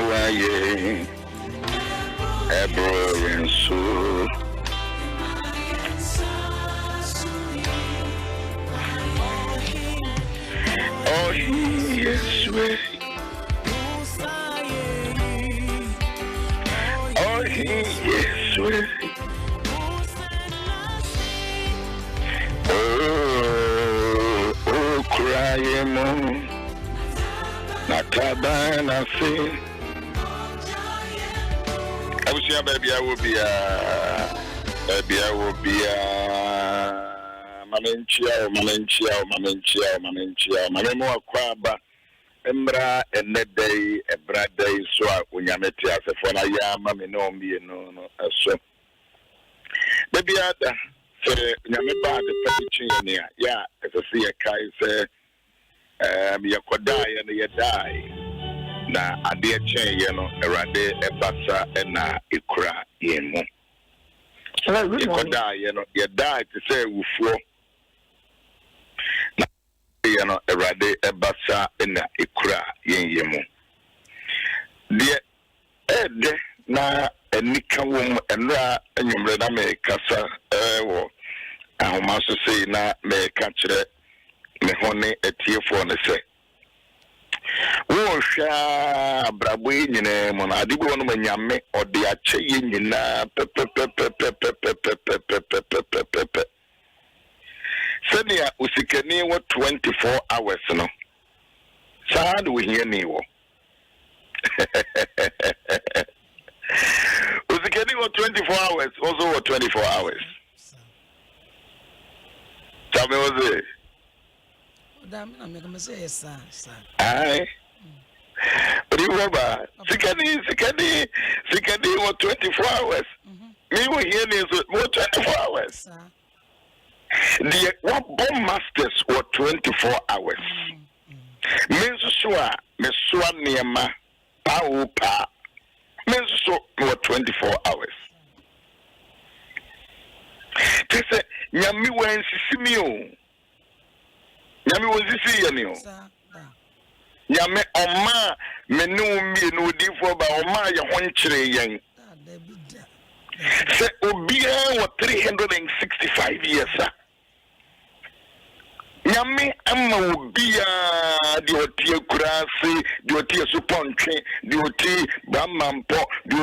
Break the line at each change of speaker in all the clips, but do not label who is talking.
waye ebro yensu oh yes we oh yes we oh crying Natabana say I wish you baby I will be Mamenchia Manemo Aquaba Embra and that day a brad day so Unyameti as a phone mammy no me no so baby ada say Yameba the preaching yeah as I see a kai say you could die and you die. Na ade chain you know erade ebasa na ikura yemu. You could die you know you die to say wufuo. Na you know erade ebasa na ikura yemu. De ede na enika wom enra enyumre na me kasa wo ahoma so sei na me ka kire me hone etiefo ne se wo hwa brabo nyine mo na adibo no manyame ode ache ye nyina senia usikani wo 24 hours no sad we hear ni wo usikani wo 24 hours also wo 24 hours tell me what's it
I'm going to say yes, sir.
Aye. But you remember, Sikani, what 24 hours. Me will hear this more 24 hours.
Sir.
The what bomb masters were 24 hours. Mesua Niama, Paupa. Mesu were 24 hours. They say, Yami went Simio. Yami was this year, Yame Oma, Menu me no differ by Oma, your one tree. Say, Obia was 365 years, sir. Yame, Amma Obia, the Otia Kurasi, the Otia Suponche, the Oti Bamampo, the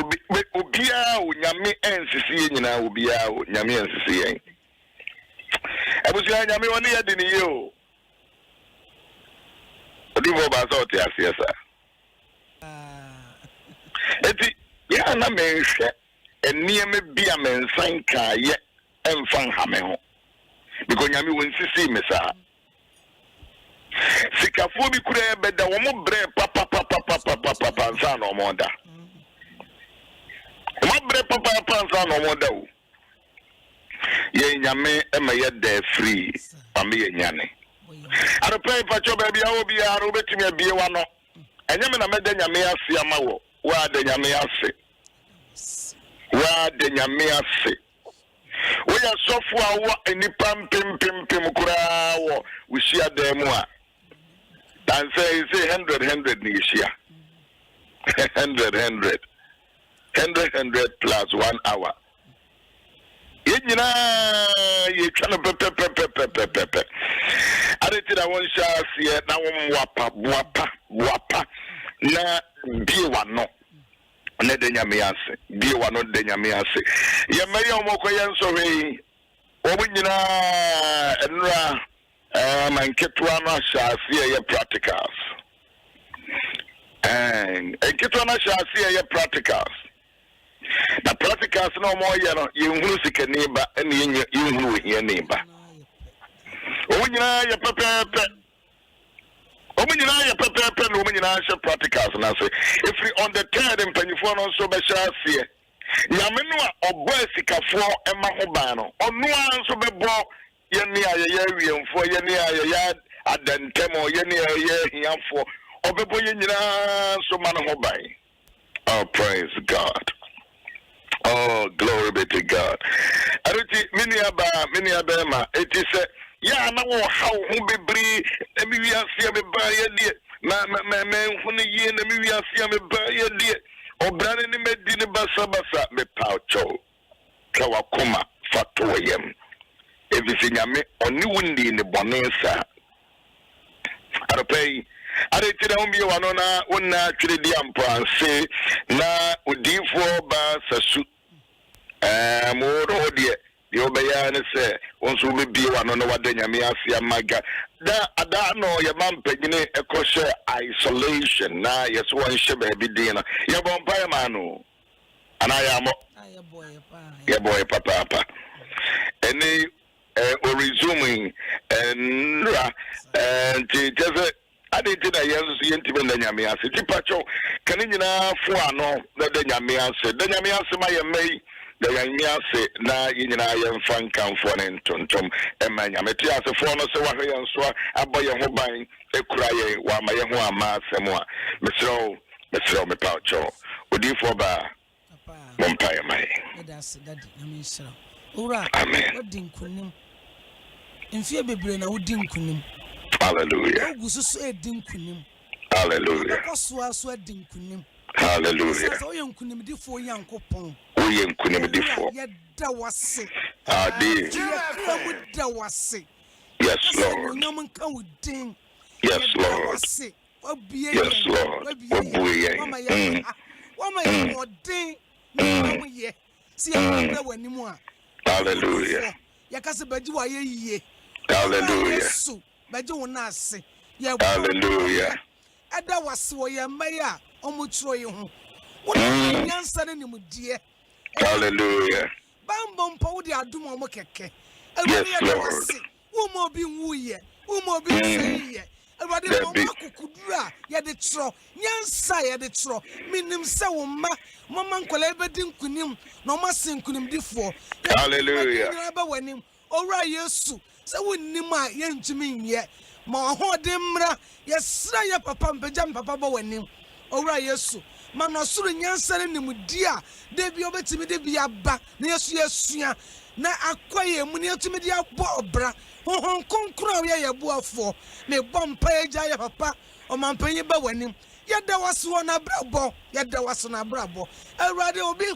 Obia, Yame and Sicilian, Obia, Yame and Sicilian. I was Yame one year in you. Divo bazote asiasa. Eti ya na menhwe enieme bia mensan ka ye emfan hame ho. Because nyame wonsisi me sa. Sikafo bi kura e beda wo mo bre papa nsa no mo da. Mo bre papa nsa no mo da o. Ye nyame e ma ye da free, pame ye nyane. I don't pray for your baby. I will be a robot to me. Be one. And you mean I made the Yamea see a maw. Where the Yamea say? Where the Yamea say? We are so far any pim kura. We share them more. And say 100 Nishia. 100 plus 1 hour. You trying to I did I want to see now wapa na be one no na denya me ase be one no denya me ase ye me yo moko ye nso we obu nyina enra manketwa no ahase ye practicals and enketwa no ahase ye practicals na practicals no mo ye no ye nhuru sikani ba ene ye nhuru ye ne ba Omunyina ya pepepe. Omunyina ya pepepe no omunyina sha practicals na say. If we on the third mpanyifo no so be sha se. Nyame no a obo asikafo ema ho ban no. Ono an so be bo ye ne ayeye wiemfo ye ne ayeye adantemo ye ne ayeye hiamfo. Obebo ye nyina so man ho ban. Oh, praise God. Oh, glory be to God. Ariti mini abema it is ya na wo how hu bebre emi wi ase be ba ye de huni ye na mi wiase ya me ba ye de obrane ni medi ni basa me paucho ka wakoma fato yem evisi nyame oni wundi ni bonensa arapei are tira umbi wano na una twire di ampanse na udifo ba sasu mo ro de obeya ne se onso bebi wano na wada nyame ase amaga da ada no ye mampanyine ekoshe isolation na yeso won hye ba bi din na ye bompa ye ma no ana ya mo ye boy papa any or resuming and just adịghị na ya nso ihe ntịbe na nyame ase tipacho kan nyina fo ano na da nyame ase ma ye mai da nyame ase na nyina ya mfa nkamfo ne ntontom ema nyame te ase fo no se wahwe ye nso aboye ho ban ekura ye wa ma ye ho ama asem a mesro me pacho odifo ba mompa ye mai
that's daddy nyame sra ora
amen
odin kunim mfie bebre na odin kunim.
Hallelujah. Hallelujah. Hallelujah. Yes, Lord. Yes, Lord. Yes, Lord. Hallelujah. Hallelujah. Hallelujah.
Ada waswo ye maya omutro ye ho. Wona nyansa ne nimudie.
Hallelujah.
Bambo mpa wo de adom omo keke.
Yes, Lord.
Wo mo bi nwuye, wo mo bi seye. Ewade mo akukudura ye de tro. Nyansa ye de tro. Minim se wo ma mama nkola ebedi nkunim na o masen nkunim difo.
Hallelujah.
Eba wanim. Owura Yesu se wonnim a ye ntumi nye. Ma ho de mra yesra ye papa mpejam papa bo wanim owura Yesu ma no soro nyansa ne nimudi a de bi obetimi de bi aba na Yesu yesua na akoye mu ne yetumi de abo obra honhon konkro ye yebuafo me bompa eja ye papa o mampanyi ba wanim yeda waso na brabo yeda waso na brabo awurade obi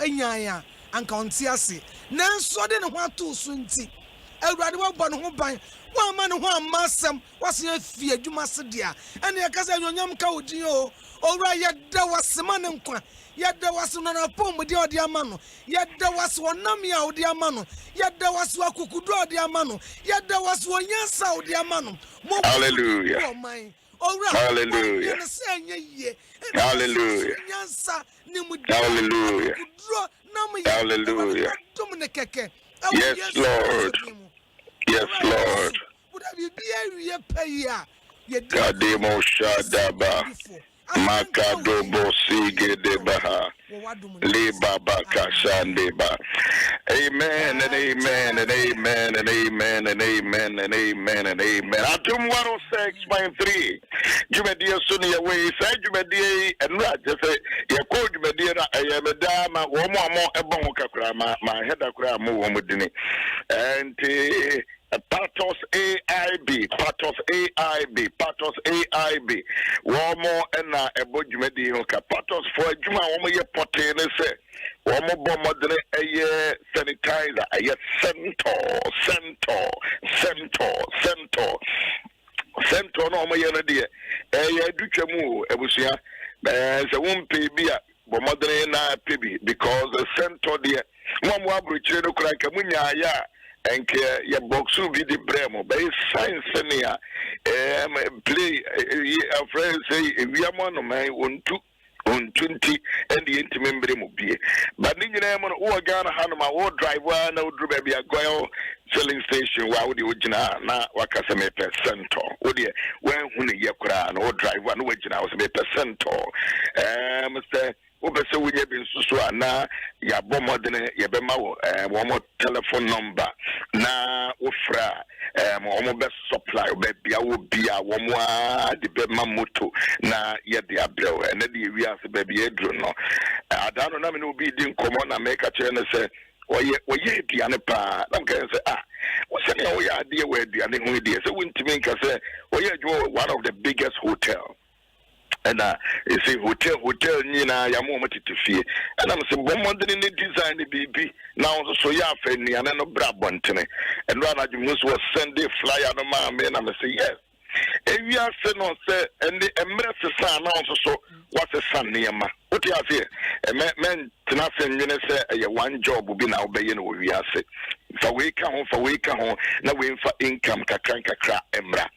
enyan anka onti ase nanso de ne ho ato so nti awurade wabɔ ne ho ban wa ma ne ho amasam wase afie adwuma se dia ene yakasa nyonyam ka odin o owura yeda wasema ne nkwa yeda waso na pom de odi ama no yeda waso onam ya odi ama no yeda waso akukudu odi ama no yeda waso onyansa odi ama no
hallelujah hallelujah hallelujah
nyansa ni mudi
hallelujah hallelujah yes Lord. Yes, Lord. Kademo Shadaba Makadobo Sige Debaha Libaba Kashandeba. Amen and amen and amen and amen and amen and amen and amen. Atum 106.3. Jumedia Sunia Way, say Jumedia and Raja say, Yako Jumedia, Ayamedama, Womo Ebon Kakrama, my head Akramu Womudini. And Patos AIB, Womo ena ebo jumedi hoka. Patos for juma womo ye potene se. Womo bomodene eye sanitizer, eye Cento no womo ye na de. Eye dutwemu ebusia. Se wumpe bia bomodene na pebi because the cento de womo abruchire no kura ka munya ya. And your box will be the bremo by science senior play a friend say we are one of my 120 and the intimate bremo but in the name of Ghana Hanama or driver no baby a goyle selling station why would you na wakasame percento would you when yakura or driver no wages was a percento Mr. Obese wunye bin susu ana ya bomodene ya bema wo telephone number na ofra mo be supply be bia wo bia wo mo de bema moto na ye de abrel na de wi ase be bia edru no adano na me no bi di nkomo na make a chene say oye diane pa na kan say wo se na wo ya de we diane hu de say wuntimi nka say oye one of the biggest hotel. And you see hotel nina ya mo matitifi. And I'm saying bomodin in the design the baby now so ya feni and no brabontene. And one of the most was send the flyer no man and I'm say yes. If you are saying no say and the embrace son also what's a son near ma. What you say? A man nothing you say one job will be now baying what we are say. For we come home now we for income kakra embra.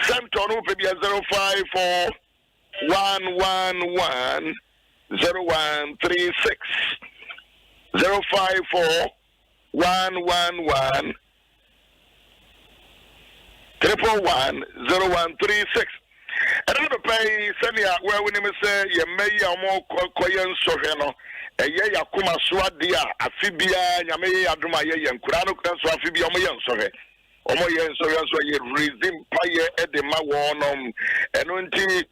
Same turn over be 054 111 0136 054 111 341 0136. And I don't pay Senia where we name say ye may more koyan soheno a ye yakuma swadia afibia yame aduma ye and kurano so afibia moyan sohe omo yen so ye reason paye edema wonum and unti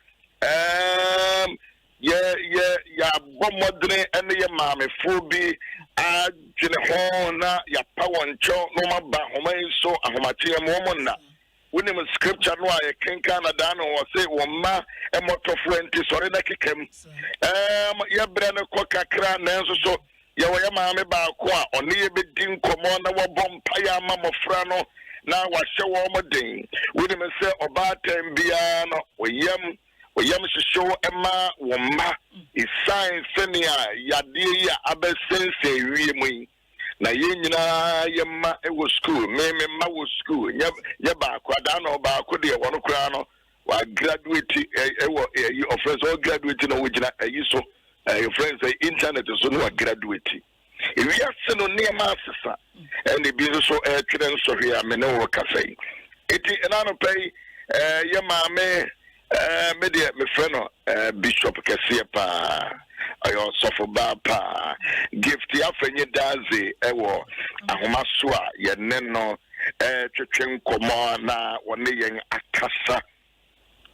ya bomodre and ye mame fubi a jinehona ya pawoncho no maba homa so ahomatia momona. When the scripture no I can Canada no say woma e motofo enti sore na kikem ya brana kokakra nanso so ya wo ya maame ba ko a one ye bedin komo na wo bompa ya mamofra no na wa hye wo modin when me say oba tambia no oyam show ema woma is sign senia yade ya abesense wie mu na ye nyina ye ma e wo school me ma wo school ye ba kwada no ba ko de wono kra no wa graduate e wo your friends all graduate no wo gina so your friends say internet so no graduate if you are no near ma sesa and the business so tren so here me no wo cafe eti na no pay ye ma me media me friend no bishop kese pa ayo sofo ba pa gift ya fenye daze ewo ahoma so a ye ne no twetwen komo na wone yen akasa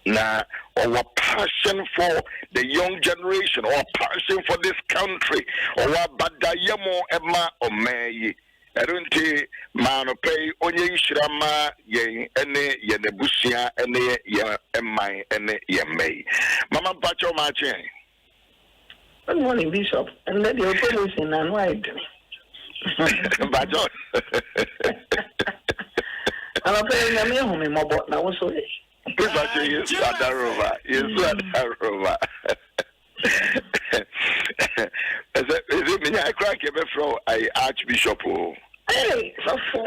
na our passion for the young generation, our passion for this country, our badayemo ema omeyi erunti mano pay onye ishrama ye ene ye nebusia ene ye emai ene ye mei mama pacho mache.
Good morning, Bishop. And let your promotion and wide.
Bajo.
I'm paying a meal home in my boat now. So,
yes, Adarova. Yes, Adarova. Is it me? I crack a before I Archbishop.
Hey, so for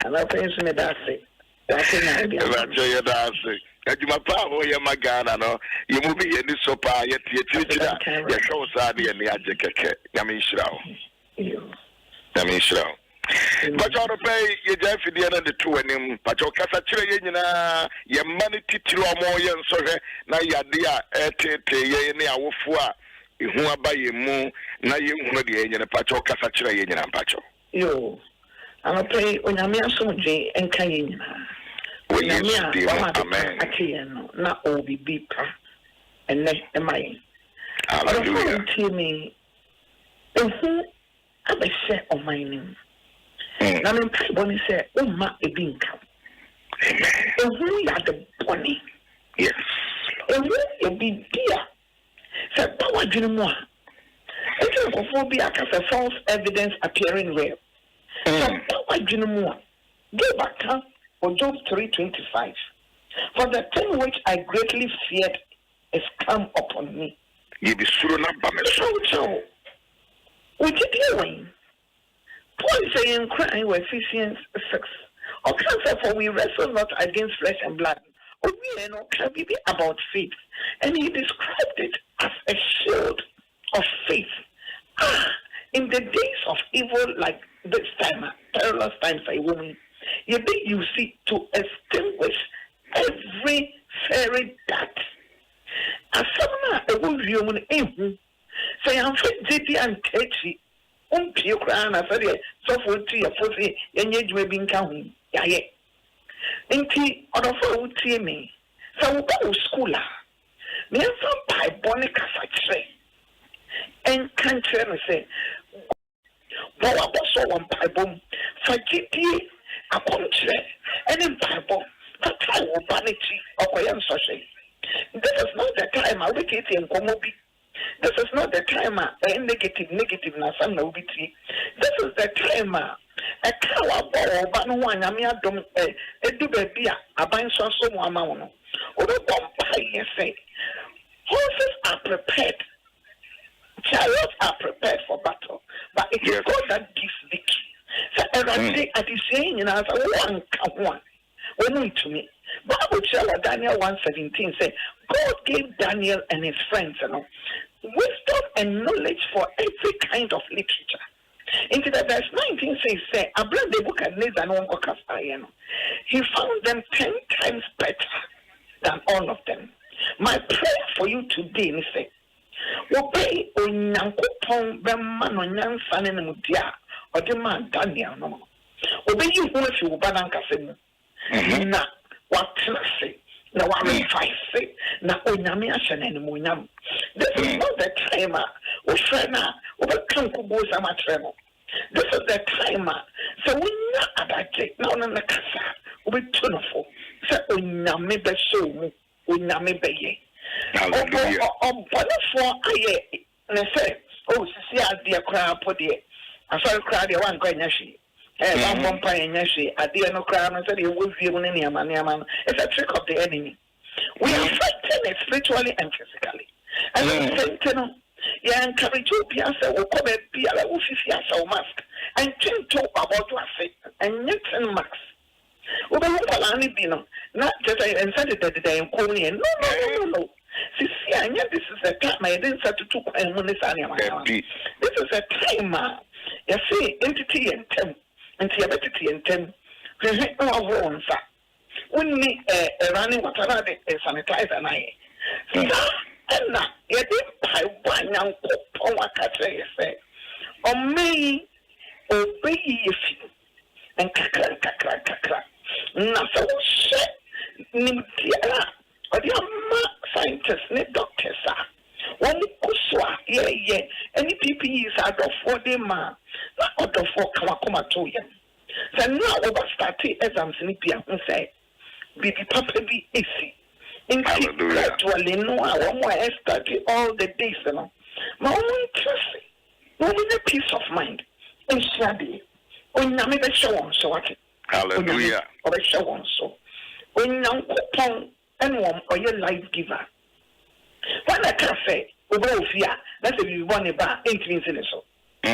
and I'm paying some that's it. That's it. Aduma pa ho ye magana no ye mu bi ye ni sopa ye tie ye show sade ye ni age keke nyame nhyirawo but all the pay ye jafidi na de to anim but o kasa kire ye nyina ye mani titiri omo ye nsohwe na yade a etete ye ni awofo a ehu aba ye mu na ye hunu de ye nyina but o kasa kire ye nyina mpacho yo ama pay onyame asomdwe enka ye nyina.
Amen.
Na obi bipa ene emai.
Hallelujah.
Me ehu abese omainim. Na me boni se umma ebinka. Ehu ya de boni.
Yes.
Ehu ebidia. Se power dwene mu a. Enti ko bi aka false evidence appearing real. Se power dwene mu a. Go back for Job 3:25. For the thing which I greatly feared is come upon me.
You be sure not by
so. We keep hearing. Paul is saying, crying with Ephesians 6. Or cancer, for we wrestle not against flesh and blood. Or we are not about faith. And he described it as a shield of faith. In the days of evil like this time, perilous times, a woman. You see, to extinguish every fairy dart. As someone a good human, say, I'm fit and catchy. Pure crown, I said, so for tea, a 40, and yet you may be counting. Yea. In tea, or the tea me. So we'll go schooler. Me and some pie bonica factory. And can't tell me, say, Bow so one pie bomb, for GP. A contract, and in Bible, but time vanity okoye nsoshe. This is not the time I wait in komobi. This is not the time negative na some na ubiti. This is the time a kawa bo ba no wan nyame adom edu ba bia aban so so mo ama wono. Odo bompa say horses are prepared. Chariots are prepared for battle, but it is God that gives victory. So every day at the saying in answer one. When to me, Bible tell Daniel 1:17 say God gave Daniel and his friends, wisdom and knowledge for every kind of literature. Into the verse 19 says, I brought the book and he found them 10 times better than all of them. My prayer for you today is say, obey Onyankopon bema no nyansa ne mudia odema Daniel no. Obey you who if you bananka se na watena se na wa revive na onyame ahye na munyam. This is not the time we friend we can kubo sama tremo. This is the time so we na adaje na ona na kasa we tunofo se onyame be so mu onyame be ye.
Hallelujah.
For aye na say oh sisi ade kra pode asori kra de wan kwa nyashi wan bompa nyashi ade no kra no say de wo vie mu ne niama it's a trick of the enemy. We are fighting spiritually and physically. And then yeah, encourage you say we come be ala wo fifi asa mask and think to about what say and yet max we be kwala ni bi no na just and said that they call me no. See, this is a time I didn't start to talk and this is a time you see entity and tem entity and tem when me running water sanitize and I and now you didn't buy one young say on me obey you and kakra na so shit nimtiara odi amma scientists ne doctors one kuswa any PPEs are for them na order for kama to yam so now over start exams ni bia say bibi papa bi esi intellectually no I study all the days no ma interest no the peace of mind in study onyame be show on so what
hallelujah
or show on so onyankopon anyone or your life giver. When I can say, Obofia, that's if you want about 8 minutes in so. We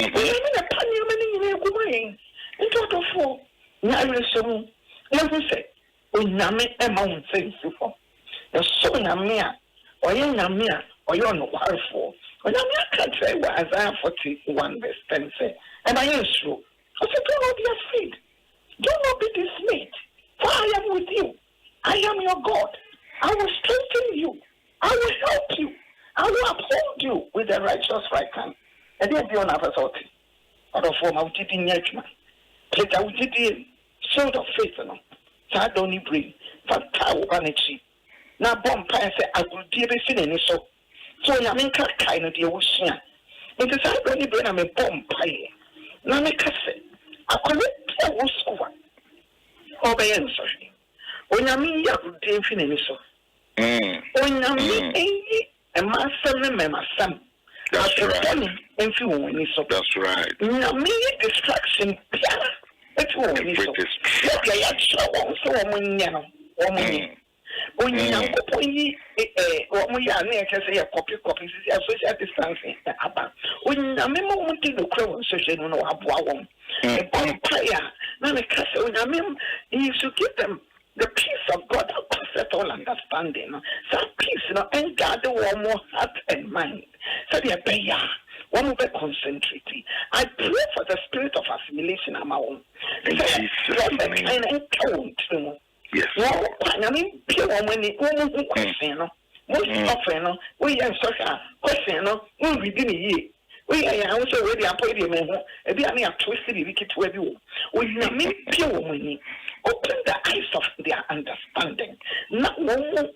live in a panel in a good into the four. Now, so, never say, Uname amount things before. The so Namia, or young Namia, or you're no war for. When Namia can't say what Isaiah 41 verse 10 say, and I am true. I said, do not be afraid. Do not be dismayed. For I am with you. I am your God. I will strengthen you. I will help you. I will uphold you with the righteous right hand. And then be on our authority. Other form of GD Nyachma. Take out GD shield of faith. So I don't need bring. For Tao Banichi. Now, Bompire say, I will deal with it. So I mean, kind of the ocean. It is I don't need bring a Bompire. Now, make us say, I collect the Wusova. Obey sorry. Onyami ya kudin fineni so. Onyami e masam ne memasam.
That's right.
That's
right.
Onyami distraction piara. It's one so. Yeah, ya chawo so omunya no. Omunya. Onyankoponyi omuya na ekese ya copy social distancing aba. Onyami mo muti no kro social no aboa won. E bonfire na me kase onyami you should give them the peace of God that passes all understanding. So peace, and God one more heart and mind. So they are one more concentrating. I pray for the spirit of assimilation among
yes.
I mean, pure woman, question, most often, we are social question, we begin a year. We are also ready to put him and be a twisted wicked to everyone. We mean pure woman. Open the eyes of their understanding. Not one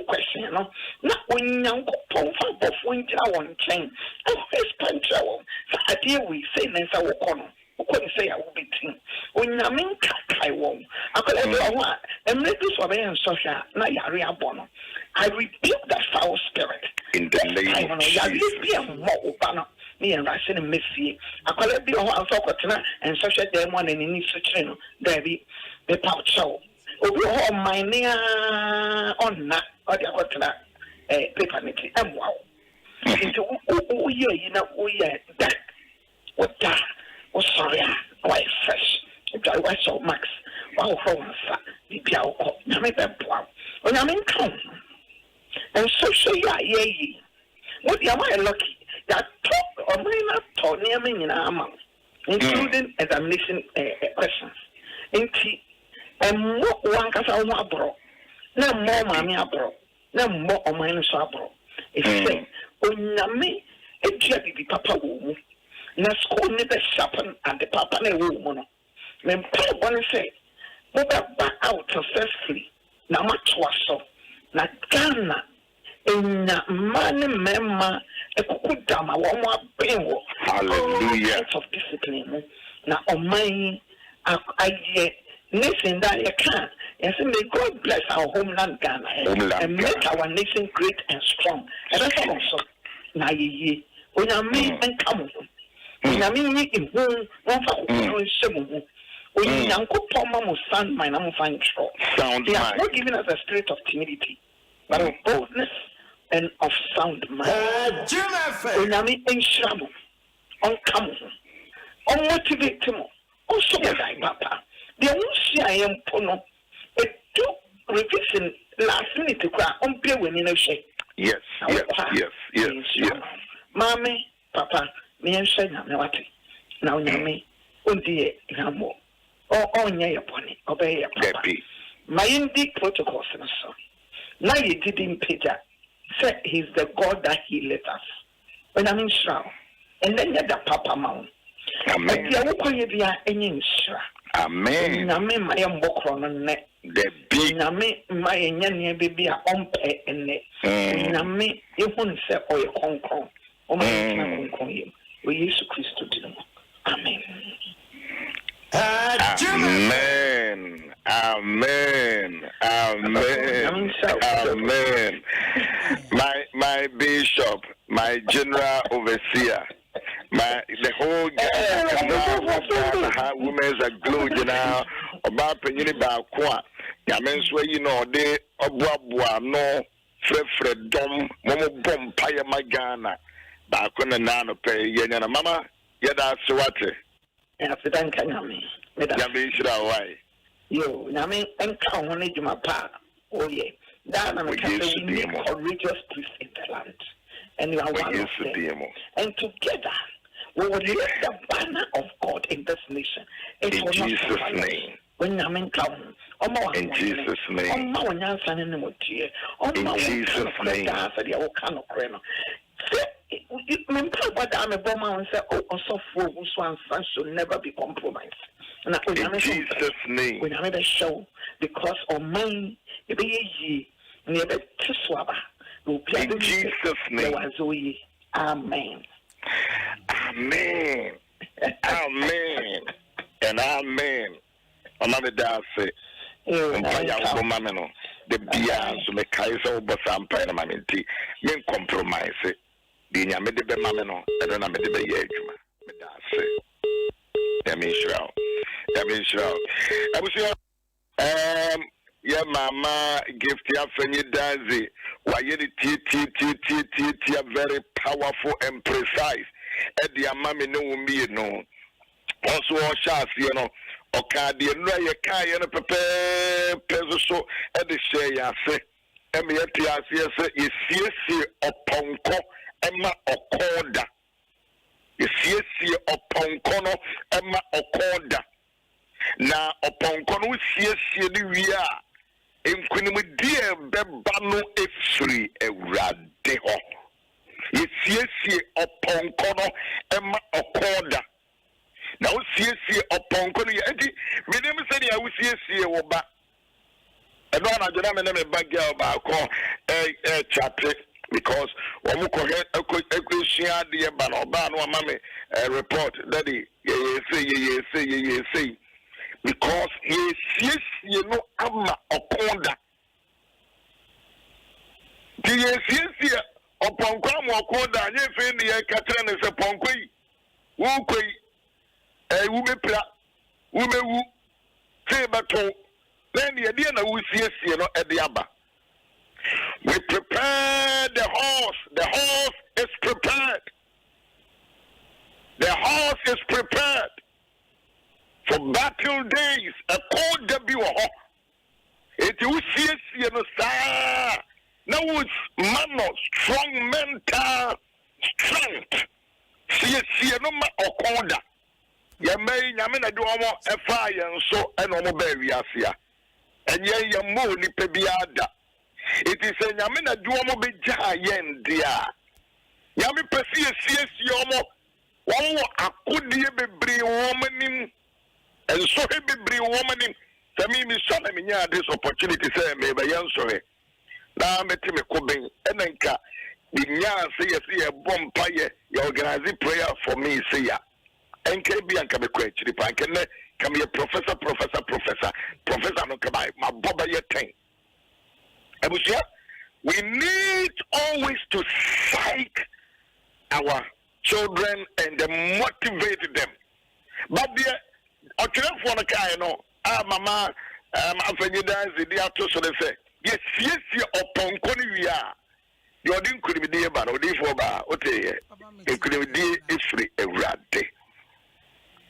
question, not when young pong for one chain, and face punch. So I deal we say, Nessa Wokono, couldn't say I will be team. When I mean, I won't. I could have one. And let this one and social. Now, Yaria Bono. I rebuke that foul spirit.
In the name of
Jesus. Me and Russian and Missy. I call it be a while and social demon and in each channel. There be the pouch show. Oh, my near on that, or the other paper nitty. And wow. Into you know, that. What that? Oh, sorry. Why fresh? I was so max. Wow, the piao. Yammy Peplau. When I'm in town. And social, ye. What am I lucky? That talk or minor talk near me in our mouth, including examination questions. And more one cassa bro. No more mammy abro. No more or minus abro. It's saying, Yami, a jelly papa woo. Na school never sharpen at the papa ne woman. Then Paul want to say, move back out successfully. Now much was so. Na Ghana. In money member, a kukudama, one more penwo.
Hallelujah.
Of discipline. Now, on my, I get nation that you can. And say, may God bless our homeland Ghana and make our nation great and strong. And that's also. Now, ye, when I mean and come. When I mean, in whom one for seven. When Uncle Palmer will sound my number find trouble. They are not giving us a spirit of timidity, but of boldness. And of sound mind. Unami in trouble, on come, on motivate him, also die, Papa. The only I am pono, a two revision last minute to cry on pay when in a shake.
Yes.
Mammy, Papa, me and Shana, now, Yami, dear, Yamo, or on your pony, obey your papa. My indeed protocols, and so. Now you didn't pay that. Said he's the God that he let us. When I'm in Shroud. And then you're the Papa Mount. Amen.
Amen.
Name my bokron net.
The big
name my yan baby a umpe and net. Name you won't say or your concron. Or my concron. We used to Christ to do. Amen.
Amen. Amen. Amen. Amen. My bishop, my general overseer, the whole women's a glue now about penny about qua. Yamens where you know they obwa no fred dom momo bomb paya magana. Bakuna nano pay yana mama yada swate.
After that, can you
why?
You, Nami, and count on it, my pa. Oh, yeah. That I'm a courageous priest in the land. And you are one of them. And together, we will lift the banner of God in this nation.
In Jesus' name.
When I'm in town,
in Jesus' name. In Jesus' name.
I'm a bomber and say, oh, so for whose one son should never be compromised. And
in Jesus' name.
We have a show because of mine, it be ye, never to swabber.
In Jesus' name.
Amen.
Amen. Amen. And amen. Another day, say, the Bias, the Kaiser, but some permanent, men compromise it. The Yamede Mameno, I don't know the Yajuma. That means sure. I was your mama gift ya fenye dazi. Why you very powerful and precise. Edi amami no umi no. Also all shots, you know. Okadi and Raya Kaya and Pepe Peso edi share ya se. MFTRC is CSC Oponko Emma Okoda. Is CSC Oponkono Emma Okoda. Na Oponkono CSC the Ria. In Quinimudia Bebano F3 Eradeho. Is CSC Oponkono Emma Okoda. Now CSC Oponkono Yeti. My name is Eddie. I will CSC Oba. I don't know. I don't know. I'm a bad girl. But I call a chapter. because wɔn ɛkɔhyia adeɛ ba na ɔbaa no ama me report daddy yɛyɛ say because yɛsiesie no ama ɔkɔn da nti yɛsiesie ɔpɔnkɔ ama ɔkɔn da nyɛ fei ne yɛka ne sɛ pɔnkɔ yi wokɔ yi wobɛpira wobɛwu sɛ bɛto then yɛdeɛ na wosiesie no ɛde aba. We prepare the horse. The horse is prepared. The horse is prepared for battle days. A cold debut. It will see no sir. Now it's man strong mental strength. See no ma okonda. Ya may nyamena do omo efa yen so e no mo ba wiase a. Enye ye mo ni pebiada. It is a Yamina Duomo Beja Yen dia. Yami Persia CS Yomo, one I could be bring woman and so he be bring woman in. Samimi Sanaminia, this opportunity say, maybe young sorry. Now met him a cobing, and then ka. The Yan say a bomb pie, you organize prayer for me, say ya. And KB and Kabe Chili Pankin, come here, Professor, no come my Boba yet tank. We need always to psych our children and motivate them. But the for the car, mama, dance the auto so they say, yes, upon Konya. You didn't could be dear, but for bar, okay, it could be dear is free every day.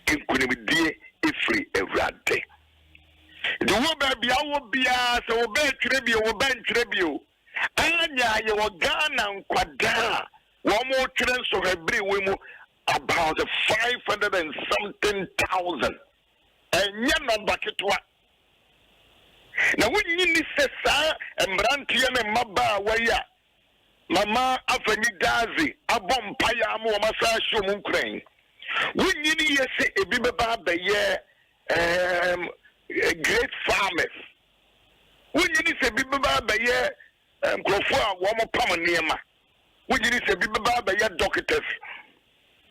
It could be dear is free every day. The woman be our beer, so obey tribute. Anya, you were Ghana and Quadra. One more chance of every woman about 500 and something thousand. And you're not back at what? Now, when you need to say, and Brantian and Maba, where Mama Afeni Dazi, a bomb payamo, Masasho Ukraine. When you need to say a bibaba, the year, great farmers. When you need to be by year, Crawford, one more Pamanema. When you need to be by year doctors.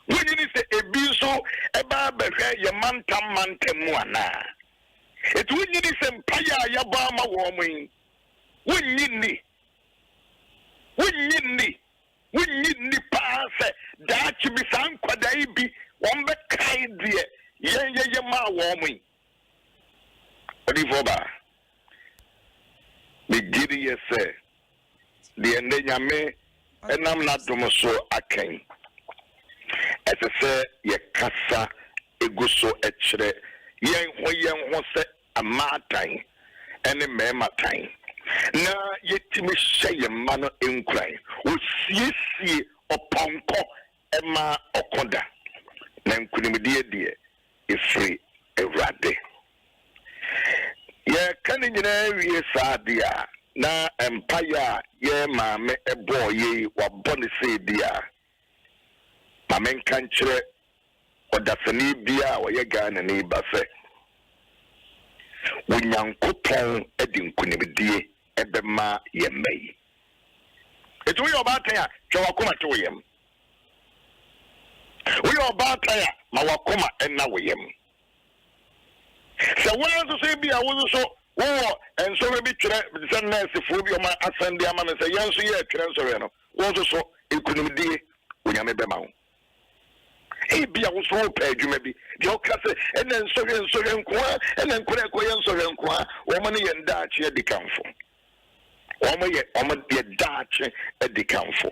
When you need to be so a barber, your mantamuana. It's when you need some Paya Yabama warming. When you need pass that you be some quadaibi, one back idea, yama warming. Odivoba, the giddy say, the endanyame, and I'm not domoso aken. As I say, ye casa, eguso etchere, yen wose a martine, and a mema time. Na yet me say a mano in cry, who see upon co, Emma Okonda, Nan couldn't dear, is free a rade. Yeah, can you sadia na empire ye mame a boy ye wa bonny say dear. Mamen country or Daphne Bia or ye gan and neighbor say. When young coupon edding couldn't be ebema ye may. It's we about here, Chawakuma to him. We are about here, Mawakuma and now we him. So when I say be I was so and so maybe send us the phobia my ascend the man and say yes yeah transfereno was so it couldn't be when I'm a bemau. He be I was so paid you maybe the occasion and then so and then Korean woman and Dutch at the council. Woman yet Dutch at the council.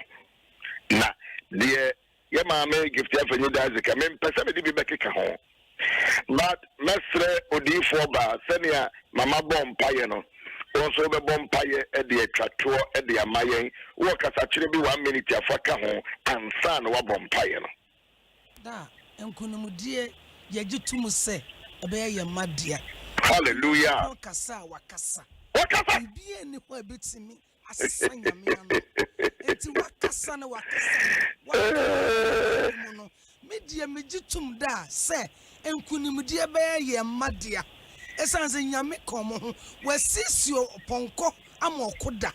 Now dear your mamma give the avenue as a come person be back at home. But Mestre Odi Ba Senia Mama Bomb Payano also the bomb paye at the tractor at the Amayan work as actually be 1 minute afaka home and son wa bomb payano.
Da and Kunumudie Yajutumu say a bear your madia.
Hallelujah.
Wakasa Wakasa.
Wakasa
be any way bits in me as a son of me. It's Wakasana Wakasa. Media Mejitum da say and Kunumudia bear ye madia. Essence in Yami Como, where sis your ponko amo koda.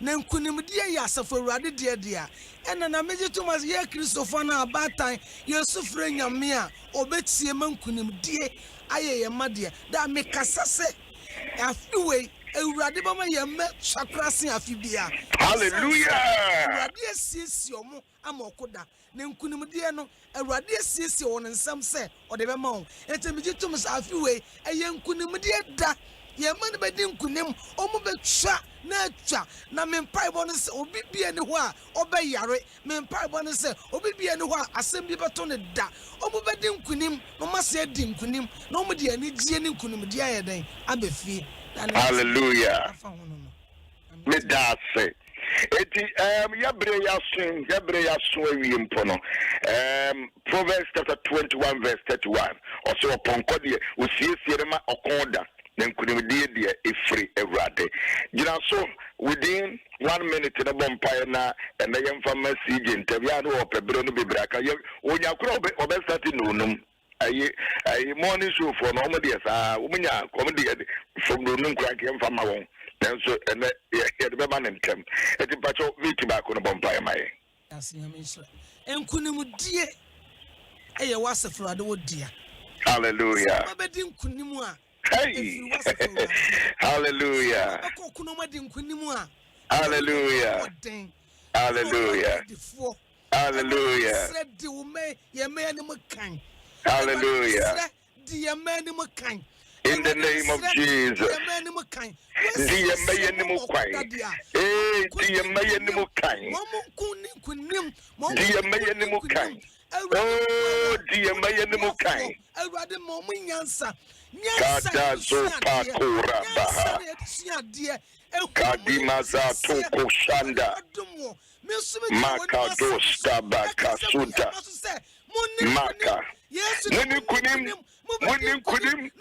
na nkunimdie yɛ asafo awurade deɛ ɛna na megye to mas yɛ kristofo na abatan yesu frɛ nyame a obetie ma nkunimdie ayɛ yɛ ma deɛ da mekasa sɛ afiwe awurade bama yɛ ma chakrase afibia
hallelujah
awurade asiesie ɔmo ama ɔkoda na nkunimdie no awurade asiesie wɔ ne nsam sɛ ɔde bɛma wɔn enti megye to mas afiwe ɛyɛ nkunimdie da yɛma no bɛdi nkunim ɔmo bɛtwa na atwa na mempaebɔ no sɛ obi bia ne hɔ a ɔbɛyare mempaebɔ no sɛ obi bia ne hɔ a asɛm bi bɛto ne da ɔmo bɛdi nkunim na ɔmo asɛ di nkunim na ɔmo de anigye ne nkunimdi ayɛ dɛn abɛfie
hallelujah me da se eti yabre yaso awie mpo no Proverbs chapter 21 verse 31 also oponko de osiesie ma okonda na nkunimdie de efri ewrade gina so within 1 minute na bompae na na yemfa masije ntabia no opebro no bebraka onya kro obestati no num ayi morning show for no mo de sa umunya comedy from no num kra ke yemfa ma won nanso ene ye de beba ntem eti pacho week back no bompae mai
asiamisha nkunimdie eye wasefrade wodia
hallelujah
mabedi nkunimu a
hey hallelujah hallelujah hallelujah hallelujah hallelujah in the name of Jesus oh dear mayenmukai Kada zopa kuraba Kadima za toko shanda Makado stabaka suda Maka Munin kunim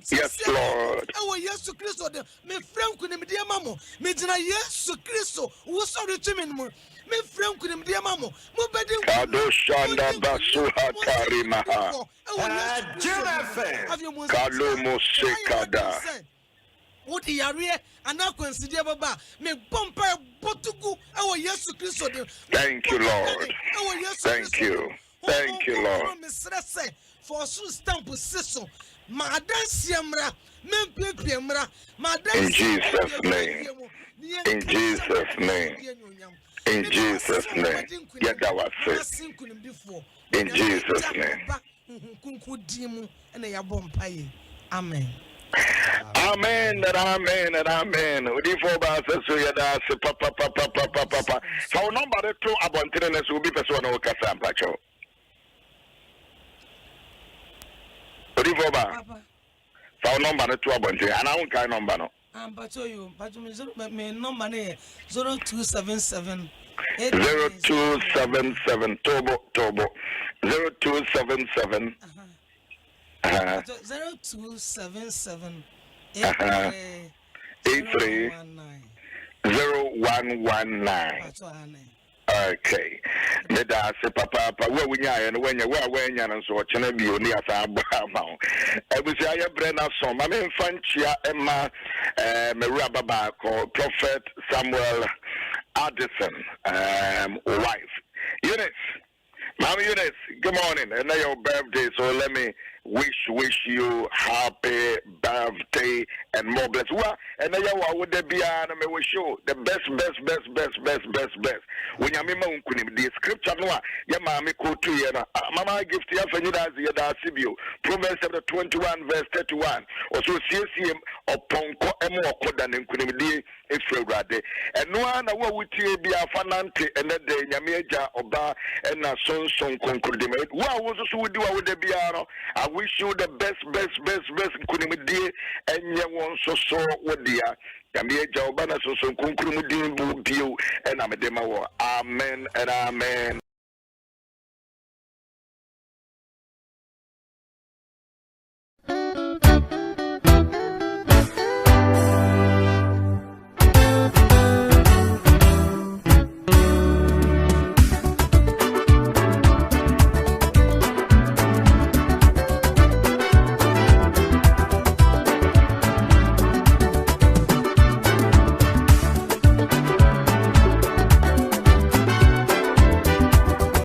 yes, Lord.
Yesu Kristo de me franku ne media mamo me dina Yesu Kristo wo so retumin mu me franku ne media mamo mo bedi
kado shanda basu hatari maha kalo mo sekada
wodi yare anakwansidie baba me bompa botugu ewo Yesu Kristo de
thank you Lord thank you Lord
for so stamp siso Madasiamra, Mempiamra,
in Jesus' name. In Jesus' name. In Jesus' name. Get that was it. In Jesus' name.
Amen.
Amen and amen and amen. Udifo ba sesu ya da se papa. Fa number 2 abontene na so bi person na okasa mpacho. Udifo ba. Fa number 2 abontene ana won kai number no.
Mpacho you, mpacho me number na 0277
0277 Tobo 0277
0277
83 0119. Okay. Meda se papa we wunya no wanya we awanya no so chena bi oni asa abama. Ebusi aye brena so ma me mfanchia ema mewura baba ko Prophet Samuel Addison wife. Eunice, Mama Eunice, good morning. And your birthday, so let me wish you happy birthday and more bless. Well, and then you would there be an me wish you the best. When you mean the scripture no, ya mama quote to you. Mama gift you for you as you da Sibio. Proverbs chapter 21 verse 31. Also CCM upon ko emo koda ne kunimdi efrewrade. And no na wo wutie bia fanante and the nyameja oba and na son konkurdim. Wa wo so wudi wa wo there be no. I wish you the best kunimdi and ya won so wodia. Yamieja obana so konkurumudin bu bio and amedema wo. Amen and amen.